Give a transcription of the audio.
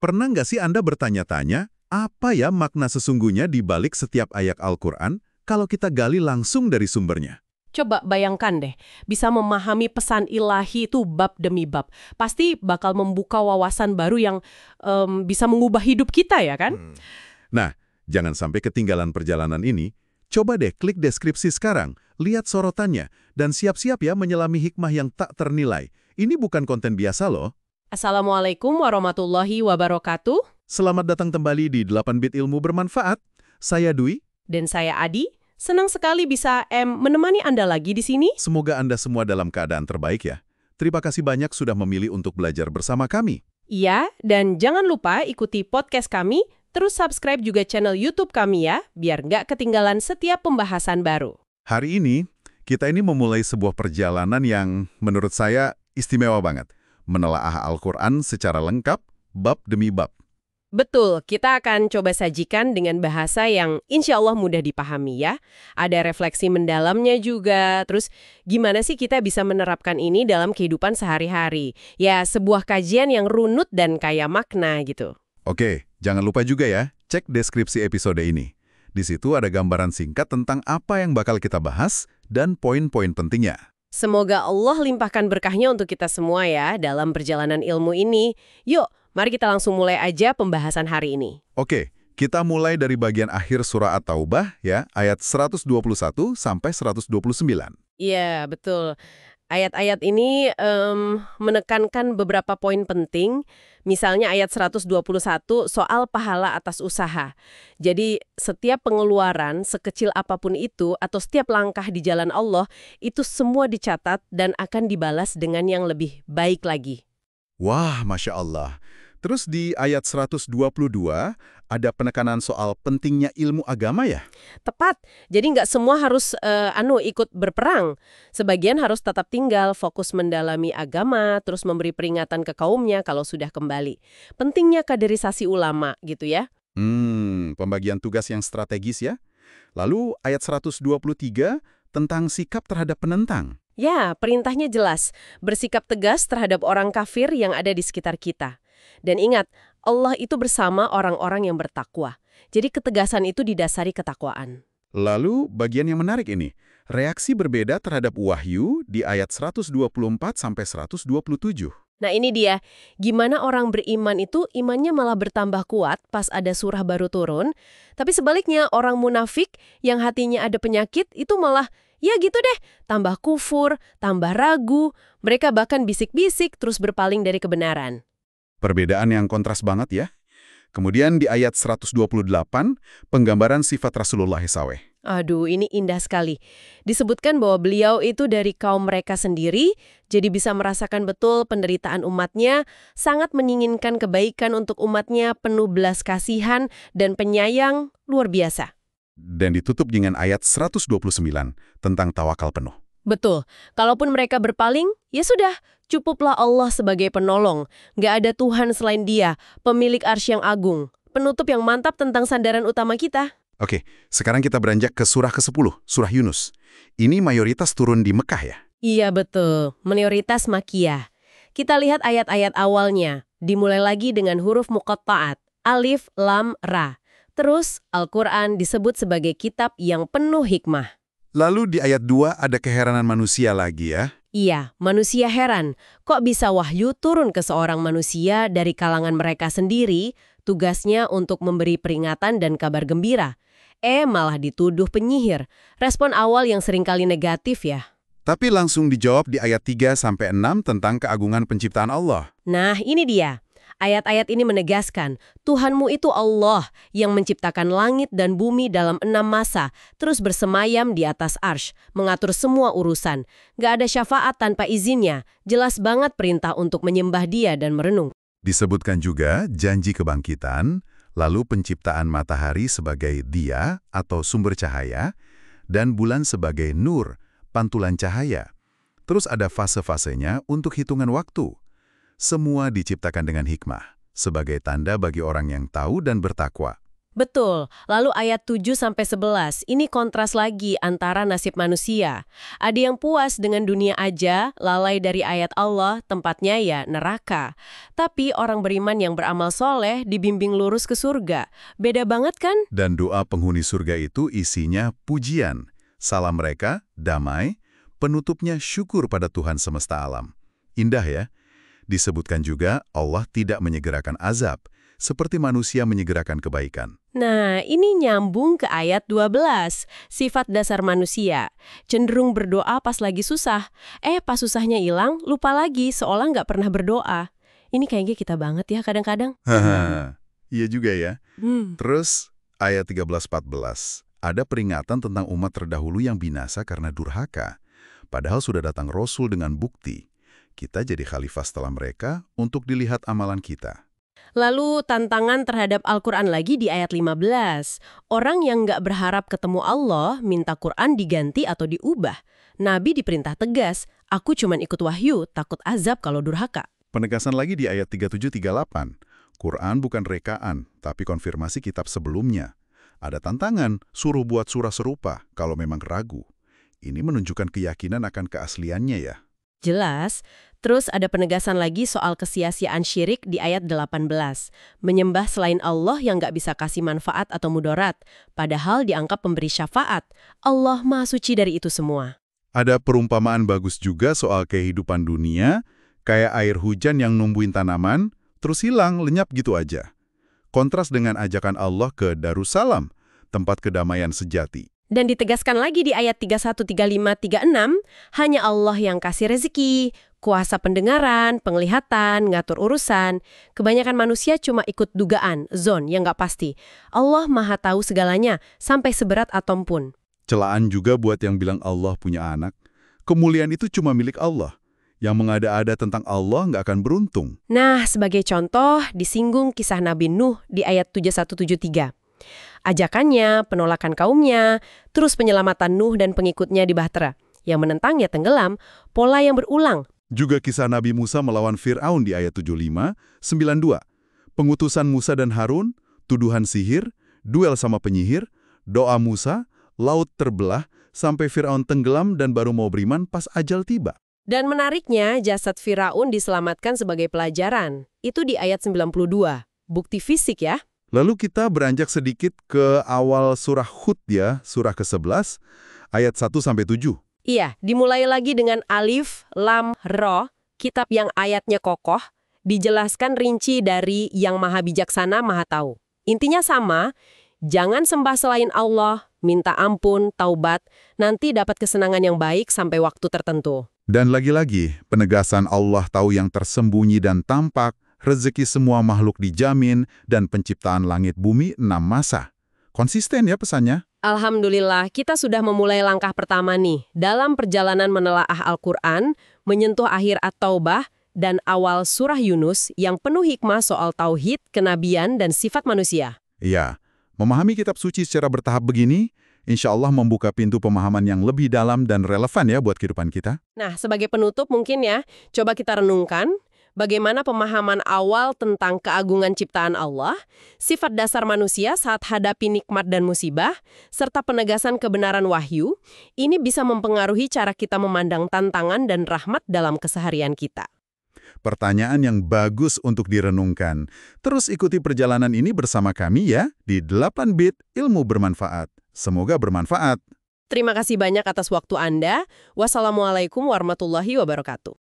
Pernah nggak sih Anda bertanya-tanya, apa ya makna sesungguhnya di balik setiap ayat Al-Quran kalau kita gali langsung dari sumbernya? Coba bayangkan deh, bisa memahami pesan ilahi itu bab demi bab. Pasti bakal membuka wawasan baru yang bisa mengubah hidup kita ya kan? Nah, jangan sampai ketinggalan perjalanan ini. Coba deh klik deskripsi sekarang, lihat sorotannya, dan siap-siap ya menyelami hikmah yang tak ternilai. Ini bukan konten biasa loh. Assalamualaikum warahmatullahi wabarakatuh. Selamat datang kembali di 8 Bit Ilmu Bermanfaat. Saya Dwi. Dan saya Adi. Senang sekali bisa menemani Anda lagi di sini. Semoga Anda semua dalam keadaan terbaik ya. Terima kasih banyak sudah memilih untuk belajar bersama kami. Iya, dan jangan lupa ikuti podcast kami, terus subscribe juga channel YouTube kami ya, biar nggak ketinggalan setiap pembahasan baru. Hari ini, kita ini memulai sebuah perjalanan yang menurut saya istimewa banget. Menelaah Al-Quran secara lengkap, bab demi bab. Betul, kita akan coba sajikan dengan bahasa yang insya Allah mudah dipahami ya. Ada refleksi mendalamnya juga, terus gimana sih kita bisa menerapkan ini dalam kehidupan sehari-hari. Ya, sebuah kajian yang runut dan kaya makna gitu. Oke, jangan lupa juga ya, cek deskripsi episode ini. Di situ ada gambaran singkat tentang apa yang bakal kita bahas dan poin-poin pentingnya. Semoga Allah limpahkan berkahnya untuk kita semua ya dalam perjalanan ilmu ini. Yuk, mari kita langsung mulai aja pembahasan hari ini. Oke, kita mulai dari bagian akhir surah At-Taubah ya, ayat 121 sampai 129. Iya, betul. Ayat-ayat ini menekankan beberapa poin penting. Misalnya ayat 121 soal pahala atas usaha. Jadi setiap pengeluaran, sekecil apapun itu, atau setiap langkah di jalan Allah, itu semua dicatat dan akan dibalas dengan yang lebih baik lagi. Wah, Masya Allah. Terus di ayat 122 ada penekanan soal pentingnya ilmu agama ya? Tepat. Jadi nggak semua harus ikut berperang. Sebagian harus tetap tinggal, fokus mendalami agama, terus memberi peringatan ke kaumnya kalau sudah kembali. Pentingnya kaderisasi ulama gitu ya. Pembagian tugas yang strategis ya. Lalu ayat 123 tentang sikap terhadap penentang. Ya, perintahnya jelas. Bersikap tegas terhadap orang kafir yang ada di sekitar kita. Dan ingat, Allah itu bersama orang-orang yang bertakwa. Jadi ketegasan itu didasari ketakwaan. Lalu bagian yang menarik ini, reaksi berbeda terhadap wahyu di ayat 124 sampai 127. Nah ini dia, gimana orang beriman itu imannya malah bertambah kuat pas ada surah baru turun, tapi sebaliknya orang munafik yang hatinya ada penyakit itu malah, ya gitu deh, tambah kufur, tambah ragu, mereka bahkan bisik-bisik terus berpaling dari kebenaran. Perbedaan yang kontras banget ya. Kemudian di ayat 128, penggambaran sifat Rasulullah SAW. Aduh, ini indah sekali. Disebutkan bahwa beliau itu dari kaum mereka sendiri, jadi bisa merasakan betul penderitaan umatnya, sangat menginginkan kebaikan untuk umatnya, penuh belas kasihan dan penyayang luar biasa. Dan ditutup dengan ayat 129 tentang tawakal penuh. Betul. Kalaupun mereka berpaling, ya sudah, cukuplah Allah sebagai penolong. Nggak ada Tuhan selain Dia, pemilik arsy yang agung. Penutup yang mantap tentang sandaran utama kita. Oke, sekarang kita beranjak ke surah ke-10, surah Yunus. Ini mayoritas turun di Mekah ya? Iya betul, mayoritas Makkiyah. Kita lihat ayat-ayat awalnya. Dimulai lagi dengan huruf muqatta'at, alif, lam, ra. Terus, Al-Quran disebut sebagai kitab yang penuh hikmah. Lalu di ayat 2 ada keheranan manusia lagi ya? Iya, manusia heran. Kok bisa wahyu turun ke seorang manusia dari kalangan mereka sendiri, tugasnya untuk memberi peringatan dan kabar gembira? Malah dituduh penyihir. Respon awal yang seringkali negatif ya. Tapi langsung dijawab di ayat 3-6 tentang keagungan penciptaan Allah. Nah, ini dia. Ayat-ayat ini menegaskan, Tuhanmu itu Allah yang menciptakan langit dan bumi dalam 6 masa, terus bersemayam di atas arsy, mengatur semua urusan. Gak ada syafaat tanpa izinnya, jelas banget perintah untuk menyembah Dia dan merenung. Disebutkan juga janji kebangkitan, lalu penciptaan matahari sebagai dia atau sumber cahaya, dan bulan sebagai nur, pantulan cahaya. Terus ada fase-fasenya untuk hitungan waktu. Semua diciptakan dengan hikmah, sebagai tanda bagi orang yang tahu dan bertakwa. Betul. Lalu ayat 7-11, ini kontras lagi antara nasib manusia. Ada yang puas dengan dunia aja, lalai dari ayat Allah, tempatnya ya neraka. Tapi orang beriman yang beramal soleh dibimbing lurus ke surga. Beda banget kan? Dan doa penghuni surga itu isinya pujian. Salam mereka, damai, penutupnya syukur pada Tuhan semesta alam. Indah ya? Disebutkan juga Allah tidak menyegerakan azab, seperti manusia menyegerakan kebaikan. Nah, ini nyambung ke ayat 12. Sifat dasar manusia. Cenderung berdoa pas lagi susah. Pas susahnya hilang, lupa lagi seolah nggak pernah berdoa. Ini kayaknya kita banget ya kadang-kadang. Haha, iya juga ya. Hmm. Terus, ayat 13-14. Ada peringatan tentang umat terdahulu yang binasa karena durhaka. Padahal sudah datang Rasul dengan bukti. Kita jadi khalifah setelah mereka untuk dilihat amalan kita. Lalu tantangan terhadap Al-Quran lagi di ayat 15. Orang yang nggak berharap ketemu Allah minta Quran diganti atau diubah. Nabi diperintah tegas, aku cuman ikut wahyu, takut azab kalau durhaka. Penegasan lagi di ayat 37-38. Quran bukan rekaan, tapi konfirmasi kitab sebelumnya. Ada tantangan, suruh buat surah serupa kalau memang ragu. Ini menunjukkan keyakinan akan keasliannya ya. Jelas. Terus ada penegasan lagi soal kesia-siaan syirik di ayat 18. Menyembah selain Allah yang nggak bisa kasih manfaat atau mudarat, padahal dianggap pemberi syafaat. Allah Maha Suci dari itu semua. Ada perumpamaan bagus juga soal kehidupan dunia, kayak air hujan yang numbuhin tanaman, terus hilang, lenyap gitu aja. Kontras dengan ajakan Allah ke Darussalam, tempat kedamaian sejati. Dan ditegaskan lagi di ayat 31, 35, 36, hanya Allah yang kasih rezeki, kuasa pendengaran, penglihatan, ngatur urusan. Kebanyakan manusia cuma ikut dugaan, zon yang nggak pasti. Allah Maha tahu segalanya, sampai seberat atom pun. Celaan juga buat yang bilang Allah punya anak. Kemuliaan itu cuma milik Allah. Yang mengada-ada tentang Allah nggak akan beruntung. Nah, sebagai contoh, disinggung kisah Nabi Nuh di ayat 7173. Ajakannya, penolakan kaumnya, terus penyelamatan Nuh dan pengikutnya di Bahtera. Yang menentangnya tenggelam, pola yang berulang. Juga kisah Nabi Musa melawan Fir'aun di ayat 75, 92. Pengutusan Musa dan Harun, tuduhan sihir, duel sama penyihir, doa Musa, laut terbelah, sampai Fir'aun tenggelam dan baru mau beriman pas ajal tiba. Dan menariknya, jasad Firaun diselamatkan sebagai pelajaran. Itu di ayat 92. Bukti fisik ya. Lalu kita beranjak sedikit ke awal surah Hud ya, surah ke-11, ayat 1-7. Iya, dimulai lagi dengan alif, lam, ro, kitab yang ayatnya kokoh, dijelaskan rinci dari yang maha bijaksana, maha tahu. Intinya sama, jangan sembah selain Allah, minta ampun, taubat, nanti dapat kesenangan yang baik sampai waktu tertentu. Dan lagi-lagi, penegasan Allah tahu yang tersembunyi dan tampak, rezeki semua makhluk dijamin, dan penciptaan langit bumi 6 masa. Konsisten ya pesannya? Alhamdulillah, kita sudah memulai langkah pertama nih dalam perjalanan menelaah Al-Quran, menyentuh akhir At-Taubah, dan awal surah Yunus yang penuh hikmah soal tauhid, kenabian, dan sifat manusia. Iya, memahami kitab suci secara bertahap begini, insya Allah membuka pintu pemahaman yang lebih dalam dan relevan ya buat kehidupan kita. Nah, sebagai penutup mungkin ya, coba kita renungkan bagaimana pemahaman awal tentang keagungan ciptaan Allah, sifat dasar manusia saat hadapi nikmat dan musibah, serta penegasan kebenaran wahyu, ini bisa mempengaruhi cara kita memandang tantangan dan rahmat dalam keseharian kita. Pertanyaan yang bagus untuk direnungkan. Terus ikuti perjalanan ini bersama kami ya, di 8 Bit Ilmu Bermanfaat. Semoga bermanfaat. Terima kasih banyak atas waktu Anda. Wassalamualaikum warahmatullahi wabarakatuh.